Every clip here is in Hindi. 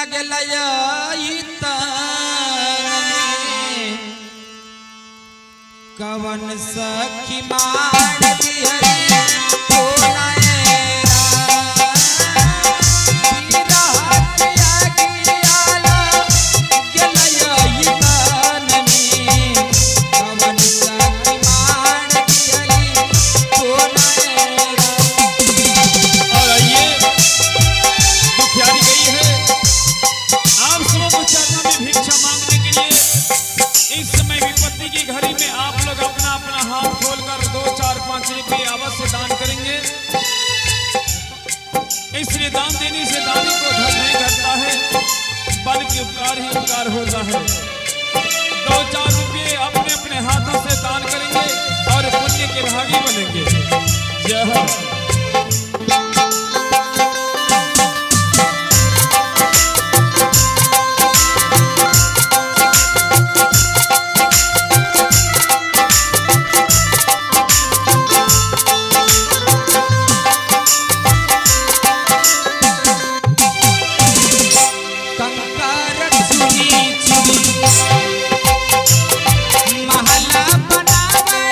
लगलया कवन सखी मार दिहरी तोला दान करेंगे। इसलिए दान देने से दानी को धन नहीं घटता है, बल्कि उपकार ही उपकार होता है। 2-4 रुपये अपने अपने हाथों से दान करेंगे और पुण्य के भागी बनेंगे। जय महला बनावा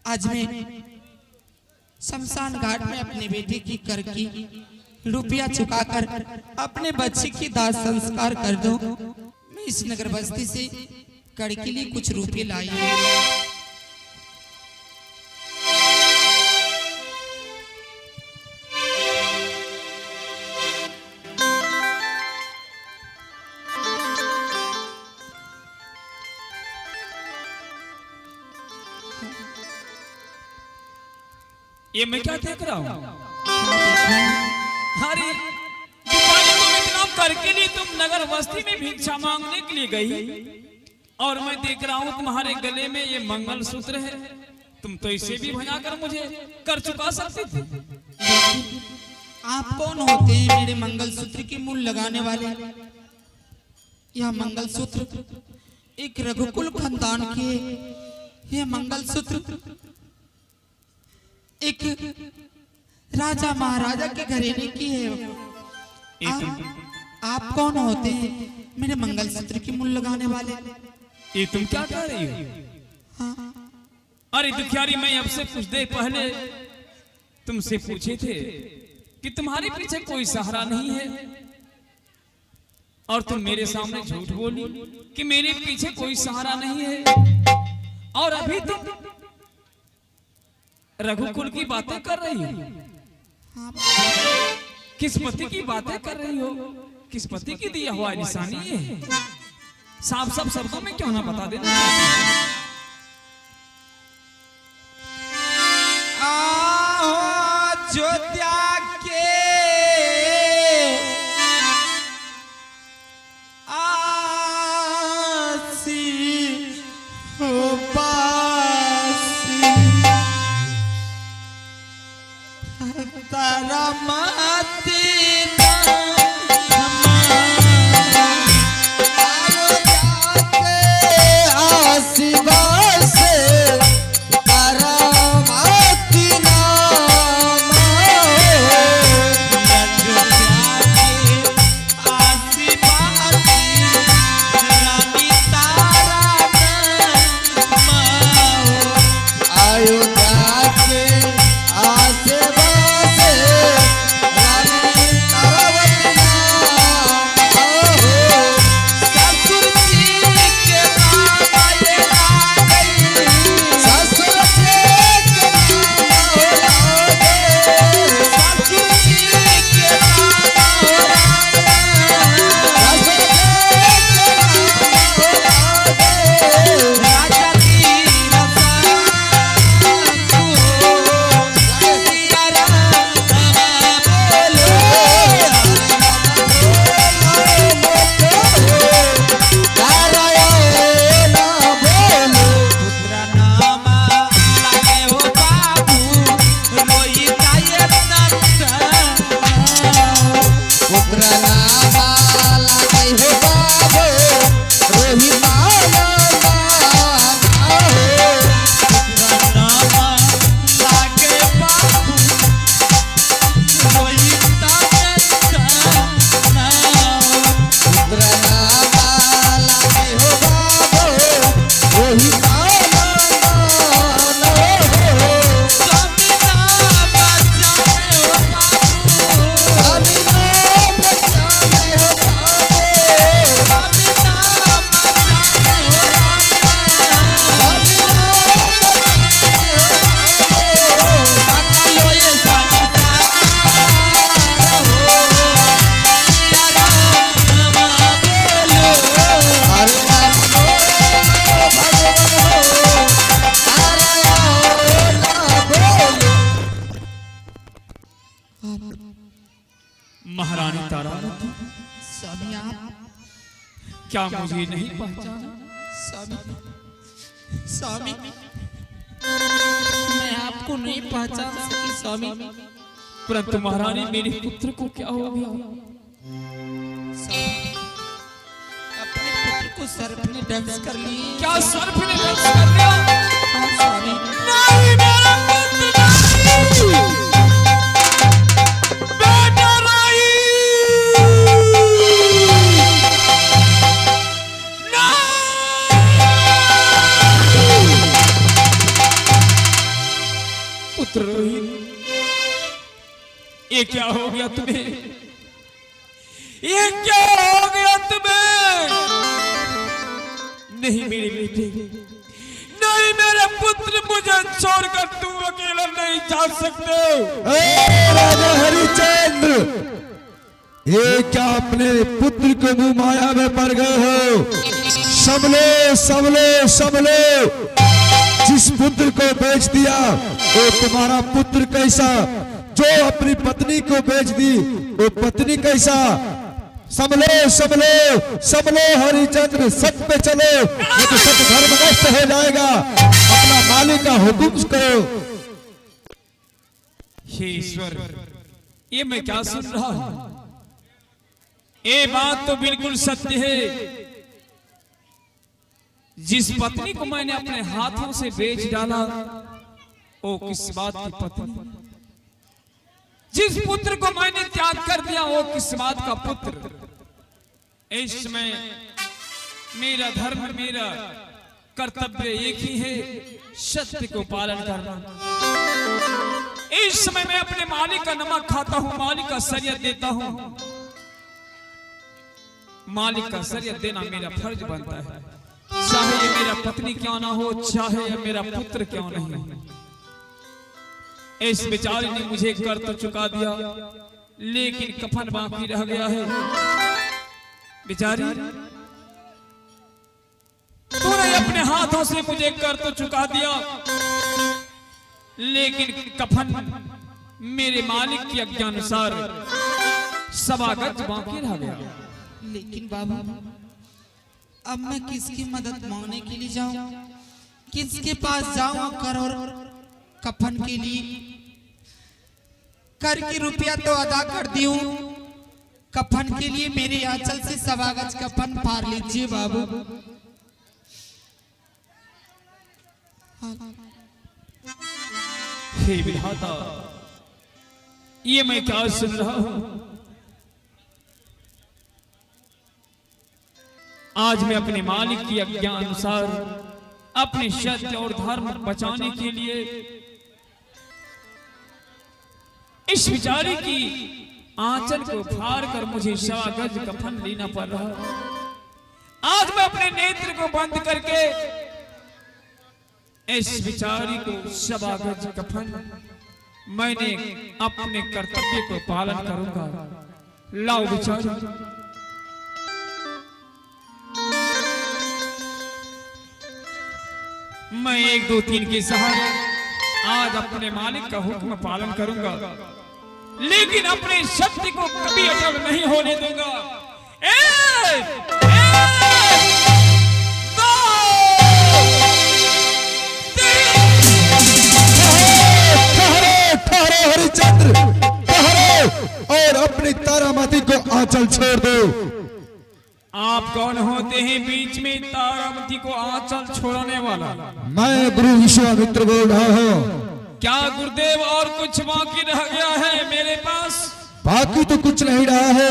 आज मैं शमशान घाट में अपने बेटे की कर की रुपया चुकाकर अपने बच्चे की दाह संस्कार कर दूं। मैं इस नगर बस्ती से कर के लिए कुछ रुपये लाई हूं। ये मैं क्या देख रहा हूँ? अरे दीपाली, तुम इतना करके लिए तुम नगर बस्ती में भिक्षा मांगने के लिए गई और मैं देख रहा हूँ तुम्हारे गले में ये मंगलसूत्र है। तुम तो इसे भी भजाकर मुझे कर चुका सकती थी। आप कौन होते हैं मेरे मंगलसूत्र की मूल लगाने वाले? यह मंगलसूत्र एक रघुकुल खानदान के, यह मंगलसूत्र एक राजा महाराजा के घरेने की है। आप कौन होते हैं मेरे मंगलसूत्र की मूल लगाने वाले? ये तुम क्या कह रही हो? हाँ। अरे दुखियारी, मैं अब से कुछ देर पहले तुमसे पूछे थे कि तुम्हारे पीछे कोई सहारा नहीं है और तुम मेरे सामने झूठ बोली कि मेरे पीछे कोई सहारा नहीं है, और अभी तुम रघुकुल की बातें कर रही हो। किस पति की बातें कर रही हो? किस पति की दिया हुआ निशानी ये है? साफ साफ शब्दों में क्यों ना बता देना? जो त्याग के आसी हो पासी तारा माती महारानी तारावती, स्वामी आप क्या मुझे नहीं पहचाना? स्वामी स्वामी मैं आपको नहीं पहचान सकी स्वामी। परंतु महारानी, मेरे पुत्र को क्या हो गया? स्वामी, अपने पुत्र को सर्प ने दंश कर ली। क्या सर्प ने दंश कर लिया? हाँ स्वामी। नहीं, मेरा पुत्र नहीं। ये क्या हो गया तुम्हें? ये क्या हो गया तुम्हें? नहीं मेरे बेटे, नहीं मेरे पुत्र, मुझे छोड़कर तुम अकेला नहीं जा सकते। राजा हरिचंद्र, ये क्या अपने पुत्र को मुंह माया में पड़ गए हो? संभलो संभलो संभलो, जिस पुत्र को बेच दिया वो तुम्हारा पुत्र कैसा, जो अपनी पत्नी को बेच दी वो पत्नी कैसा। संभलो संभलो संभलो हरिचंद्र, सच पे चलो, ये तो सच धर्म नष्ट हो जाएगा। अपना मालिक का हुक्म करो। हे ईश्वर, ये मैं क्या सुन रहा हूं? ये बात तो बिल्कुल सत्य है। जिस पत्नी को मैंने अपने हाथों से बेच डाला वो किस बात की पत्नी? जिस पुत्र को मैंने त्याग कर दिया वो किस बात का पुत्र? इस समय मेरा धर्म, मेरा कर्तव्य एक ही है, सत्य को पालन करना। इस समय मैं अपने मालिक का नमक खाता हूं, मालिक का सरियत देता हूं। मालिक का सरियत देना मेरा फर्ज बनता है, चाहे ये मेरा पत्नी क्यों ना हो, चाहे ये मेरा पुत्र क्यों नहीं। इस बेचारे ने मुझे कर तो चुका दिया, लेकिन कफन बाकी रह गया है। बेचारी, तूने अपने हाथों से मुझे कर तो चुका दिया, लेकिन कफन मेरे मालिक की आज्ञानुसार सवा गज बाकी रह गया। लेकिन बाबा, अब मैं किसकी मदद मांगने के लिए जाऊं? किसके पास जाऊं? कर और कफन के लिए कर की रुपया तो अदा कर दी हूं, कफन के लिए मेरे आंचल से सवा गज कफन फाड़ लीजिए बाबू। हे विधाता, ये मैं क्या सुन रहा हूं? आज मैं अपने मालिक की आज्ञा अनुसार अपने सत्य और धर्म बचाने के लिए इस बेचारे की आंचल को फाड़ कर मुझे सवा गज कफन लेना पड़ रहा। आज मैं अपने नेत्र को बंद करके इस बेचारी को सवा गज कफन, मैंने अपने कर्तव्य को पालन करूंगा। लाओ बेचारी, मैं 1 2 3 के सहारे आज अपने मालिक का हुक्म पालन करूंगा, लेकिन अपने शक्ति को कभी अटल नहीं होने दूंगा। ठहरो हरिचंद्र, ठहरो और अपनी तारामती को आंचल छोड़ दो। आप कौन होते हैं बीच में तारामती को आंचल छोड़ने वाला? मैं गुरु विश्वामित्र बोल रहा हूँ। क्या गुरुदेव और कुछ बाकी रह गया है मेरे पास? बाकी तो कुछ नहीं रहा है।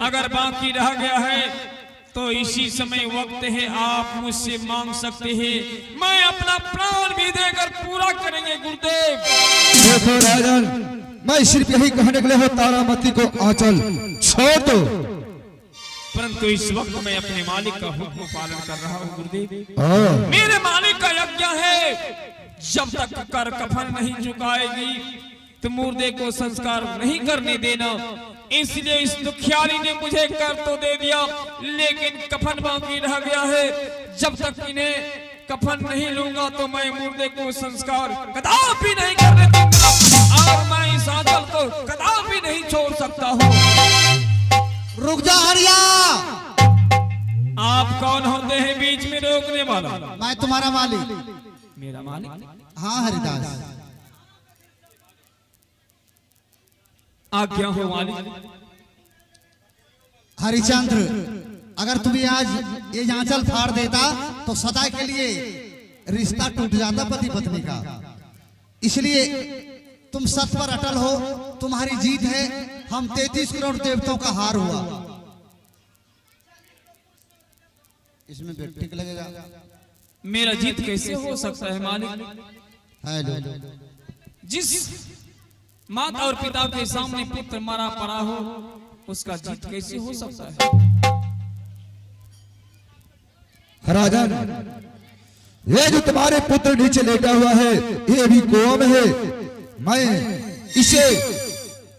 अगर बाकी रह गया है तो इसी समय वक्त है, आप मुझसे मांग सकते हैं, मैं अपना प्राण भी देकर पूरा करेंगे गुरुदेव। देखो राजन, मैं सिर्फ यही कहने के लिए हूँ, तारामती को आंचल छोड़ दो। परंतु इस वक्त मैं अपने मालिक का हुक्म पालन कर रहा हूँ गुरुदेव। मेरे मालिक का यज्ञ है, जब तक कर कफन नहीं चुकाएगी तो मुर्दे को संस्कार नहीं करने देना। इसलिए इस दुखियारी ने मुझे कर तो दे दिया, लेकिन कफन बाकी रह गया है। जब तक इन्हें कफन नहीं लूंगा तो मैं मुर्दे को संस्कार कदापि नहीं करने दूंगा, और मैं इस आंचल को कदापि नहीं छोड़ सकता हूँ। रुक जा हरिया। आप कौन होते हैं बीच में रोकने वाला? मैं तुम्हारा मालिक। मेरा मालिक? हाँ हरिदास। आज्ञा हो मालिक। हरिचंद्र, अगर तुम्हें आज ये आंचल फाड़ देता तो सदा के लिए रिश्ता टूट जाता पति पत्नी का। इसलिए तुम सत्य पर अटल हो, तुम्हारी जीत है। हम 33 करोड़ देवताओं का हार हुआ। इसमें ठीक लगेगा? मेरा जीत कैसे हो सकता है मालिक? हेलो, जिस माता और पिता के सामने पुत्र मारा पड़ा हो, उसका जीत कैसे हो सकता है? राजन, ये जो तुम्हारे पुत्र नीचे लेटा हुआ है, ये भी कुआं में है। मैं इसे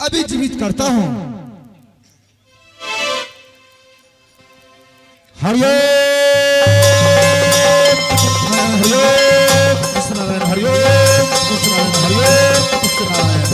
अभी जीवित करता हूं। हरिओम हरिओम कृष्णनारायण, हरिओम कृष्णनारायण, हरिओम कृष्णनारायण।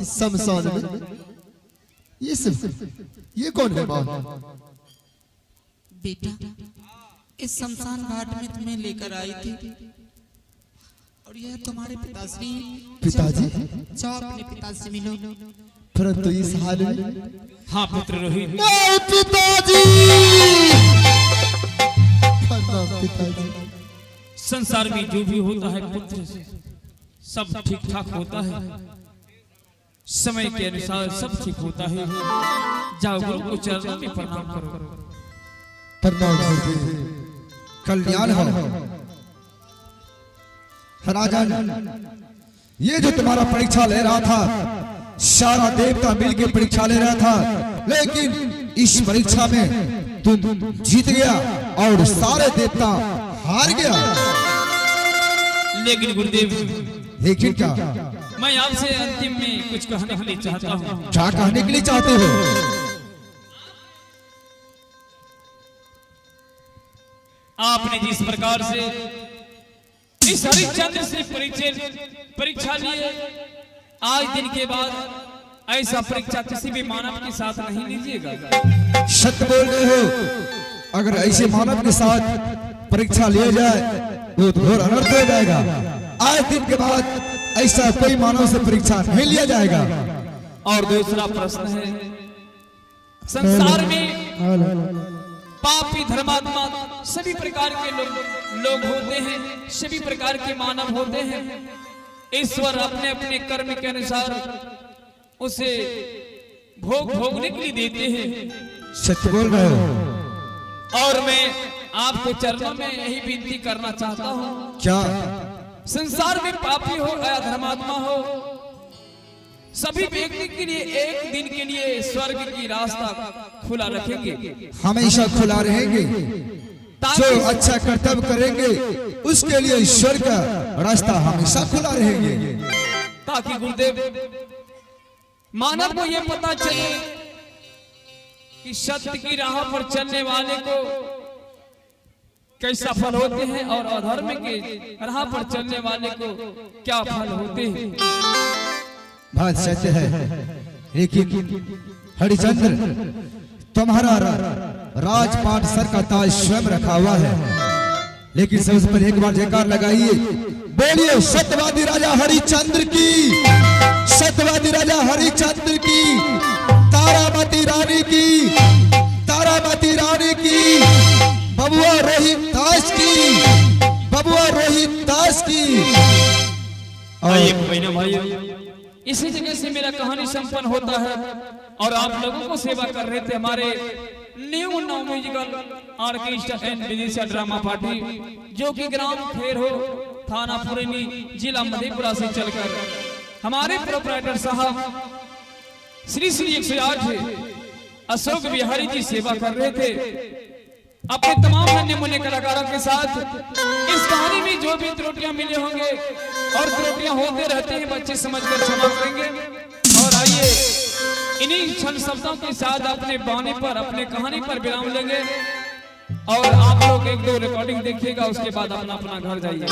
इस शमशान में ये कौन है माँ? बेटा, इस शमशान घाट में तुम्हें लेकर आई थी और यह तुम्हारे पिताश्री। पिताजी? जाओ अपने पिता से मिलो। परंतु इस हाल में? हाँ पुत्र रोहित। पिताजी, पिताजी। संसार में जो भी होता है पुत्र, सब ठीक ठाक होता है, समय के अनुसार सब ठीक होता है। जाओ गुरु को चरणों में प्रणाम करो। प्रणाम कल्याण हो। राजन, ये जो तुम्हारा परीक्षा ले रहा था, सारा देवता मिलकर परीक्षा ले रहा था, लेकिन इस परीक्षा में तुम जीत गया और सारे देवता हार गया। लेकिन गुरुदेव, लेकिन क्या? मैं आपसे अंतिम में कुछ कहने के लिए चाहता हूँ। क्या कहने के लिए चाहते हो? आपने जिस प्रकार से इस हरिश्चंद्र से परीक्षा लिए, आज दिन के बाद ऐसा परीक्षा किसी भी मानव के साथ नहीं लीजिएगा। सत्य बोल रहे हो। अगर ऐसे मानव के साथ परीक्षा लिया जाए तो घोर अनर्थ हो जाएगा। आज दिन के बाद ऐसा कोई मानव से परीक्षा नहीं लिया जाएगा। और दूसरा प्रश्न है, संसार में पापी धर्मात्मा सभी प्रकार के लोग होते हैं, सभी प्रकार के मानव होते हैं। ईश्वर अपने अपने कर्म के अनुसार उसे भोगने के लिए देते हैं। सत्य बोल रहे हो। और मैं आपको चरणों में यही विनती करना चाहता हूँ, क्या? संसार में पापी हो या धर्मात्मा हो, सभी व्यक्ति के लिए एक दिन के लिए स्वर्ग की रास्ता खुला रखेंगे, हमेशा खुला रहेंगे। जो अच्छा कर्तव्य करेंगे उसके लिए ईश्वर का रास्ता हमेशा खुला रहेंगे। ताकि गुरुदेव मानव को यह पता चले कि सत्य की राह पर चलने वाले को कैसा फल होते हैं और अधर्म के राह पर चलने वाले को क्या फल होते हैं। बात सत्य है, लेकिन हरिचंद्र, तुम्हारा राजपाट सर का ताज स्वयं रखा हुआ है, लेकिन सबसे पहले एक बार जयकार लगाइए, बोलिए सत्यवादी राजा हरिचंद्र की, सत्यवादी राजा हरिचंद्र की, तारामती रानी की, तारामती रानी की, बबुआ रोहित दास की, बबुआ रोहित दास की। भाई इसी जगह से मेरा कहानी संपन्न होता है और आप लोगों को सेवा कर रहे थे हमारे new musical orchestra and Bidesiya drama party, जो कि ग्राम खेर हो, थाना पुरैनी, जिला मधेपुरा से चलकर हमारे प्रोपराइटर साहब श्री 108 अशोक बिहारी जी सेवा कर रहे थे अपने तमाम नन्हे मुन्ने कलाकारों के साथ। इस कहानी में जो भी त्रुटियां मिले होंगे और त्रुटियां होते रहते हैं, बच्चे समझकर क्षमा करेंगे। और आइए इन्हीं क्षण शब्दों के साथ अपने बाने पर, अपने कहानी पर विराम लेंगे और आप लोग एक दो रिकॉर्डिंग देखिएगा, उसके बाद अपना अपना घर जाइए।